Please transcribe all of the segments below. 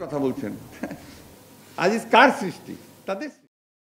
কথা বলছেন, আজিজ কার সৃষ্টি? তাদের।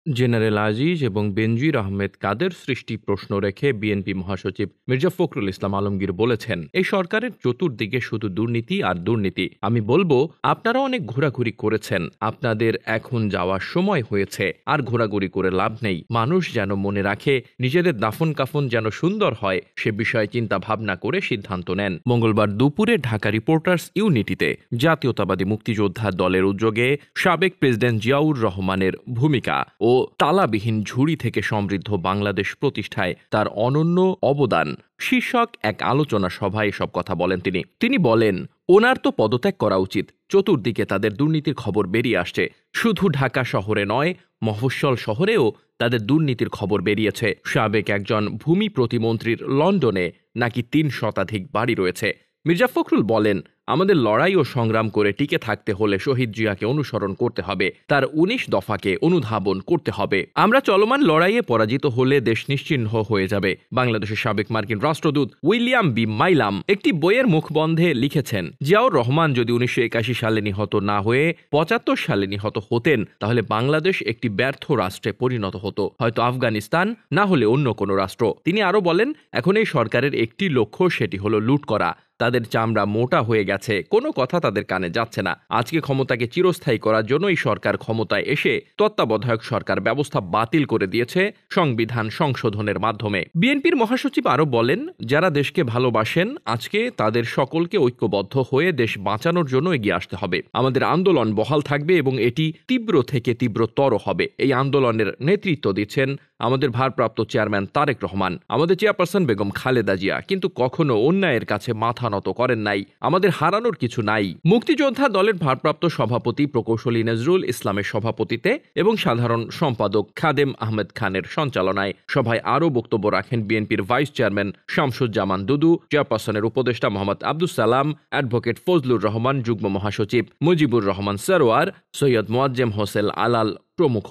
জেনারেল আজিজ এবং বেনজির আহমেদ কাদের সৃষ্টি প্রশ্ন রেখে বিএনপি মহাসচিব মির্জা ফখরুল ইসলাম আলমগীর বলেছেন, এই সরকারের চতুর্দিকে শুধু দুর্নীতি আর দুর্নীতি। আমি বলবো, আপনারা অনেক ঘোরাঘুরি করেছেন, আপনাদের এখন যাওয়ার সময় হয়েছে, আর ঘোরাঘুরি করে লাভ নেই। মানুষ যেন মনে রাখে, নিজেদের দাফন কাফন যেন সুন্দর হয়, সে বিষয়ে চিন্তা ভাবনা করে সিদ্ধান্ত নেন। মঙ্গলবার দুপুরে ঢাকা রিপোর্টার্স ইউনিটিতে জাতীয়তাবাদী মুক্তিযোদ্ধা দলের উদ্যোগে সাবেক প্রেসিডেন্ট জিয়াউর রহমানের ভূমিকা ও তালাবিহীন ঝুড়ি থেকে সমৃদ্ধ বাংলাদেশ প্রতিষ্ঠায় তার অনন্য অবদান শীর্ষক এক আলোচনা সভায় এসব কথা বলেন তিনি বলেন, ওনার তো পদত্যাগ করা উচিত। চতুর্দিকে তাদের দুর্নীতির খবর বেরিয়ে আসছে। শুধু ঢাকা শহরে নয়, মফস্বল শহরেও তাদের দুর্নীতির খবর বেরিয়েছে। সাবেক একজন ভূমি প্রতিমন্ত্রীর লন্ডনে নাকি ৩ শতাধিক বাড়ি রয়েছে। মির্জা ফখরুল বলেন, আমাদের লড়াই ও সংগ্রাম করে টিকে থাকতে হলে শহীদ জিয়াকে অনুসরণ করতে হবে, তার ১৯ দফাকে অনুধাবন করতে হবে। আমরা চলমান লড়াইয়ে পরাজিত হলে দেশ নিশ্চিহ্ন হয়ে যাবে। বাংলাদেশের সাবেক মার্কিন রাষ্ট্রদূত উইলিয়াম বি মাইলাম একটি বইয়ের মুখবন্ধে লিখেছেন, জিয়াউর রহমান যদি ১৯৮১ সালে নিহত না হয়ে ৭৫ সালে নিহত হতেন, তাহলে বাংলাদেশ একটি ব্যর্থ রাষ্ট্রে পরিণত হতো, হয়তো আফগানিস্তান, না হলে অন্য কোনো রাষ্ট্র। তিনি আরো বলেন, এখন এই সরকারের একটি লক্ষ্য, সেটি হলো লুট করা। তাদের চামড়া মোটা হয়ে গেছে, কোনো কথা তাদের কানে যাচ্ছে না। আজকে ক্ষমতাকে চিরস্থায়ী করার জন্য এই সরকার ক্ষমতায় এসে তত্ত্বাবধায়ক সরকার ব্যবস্থা বাতিল করে দিয়েছে সংবিধান সংশোধনের মাধ্যমে। বিএনপির মহাসচিব আরো বলেন, যারা দেশকে ভালোবাসেন, আজকে তাদের সকলকে ঐক্যবদ্ধ হয়ে দেশ বাঁচানোর জন্য এগিয়ে আসতে হবে। আমাদের আন্দোলন বহাল থাকবে এবং এটি তীব্র থেকে তীব্রতর হবে। এই আন্দোলনের নেতৃত্ব দিচ্ছেন আমাদের ভারপ্রাপ্ত চেয়ারম্যান তারেক রহমান, আমাদের চেয়ারপারসন বেগম খালেদা জিয়া কিন্তু কখনো অন্যায়ের কাছে মাথা নত করেন নাই। আমাদের হারানোর কিছু নাই। মুক্তিযোদ্ধা দলের ভারপ্রাপ্ত সভাপতি প্রকৌশলী নজরুল ইসলামের সভাপতিত্বে এবং সাধারণ সম্পাদক খাদেম আহমেদ খানের সঞ্চালনায় সভায় আরও বক্তব্য রাখেন বিএনপির ভাইস চেয়ারম্যান শামসুজ্জামান দুদু, চেয়ারপারসনের উপদেষ্টা মোহাম্মদ আব্দুস সালাম, অ্যাডভোকেট ফজলুর রহমান, যুগ্ম মহাসচিব মুজিবুর রহমান সরোয়ার, সৈয়দ মোয়াজ্জেম হোসেন আলাল প্রমুখ।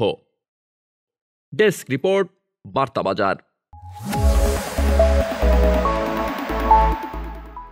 ডেস্ক রিপোর্ট, বার্তা বাজার।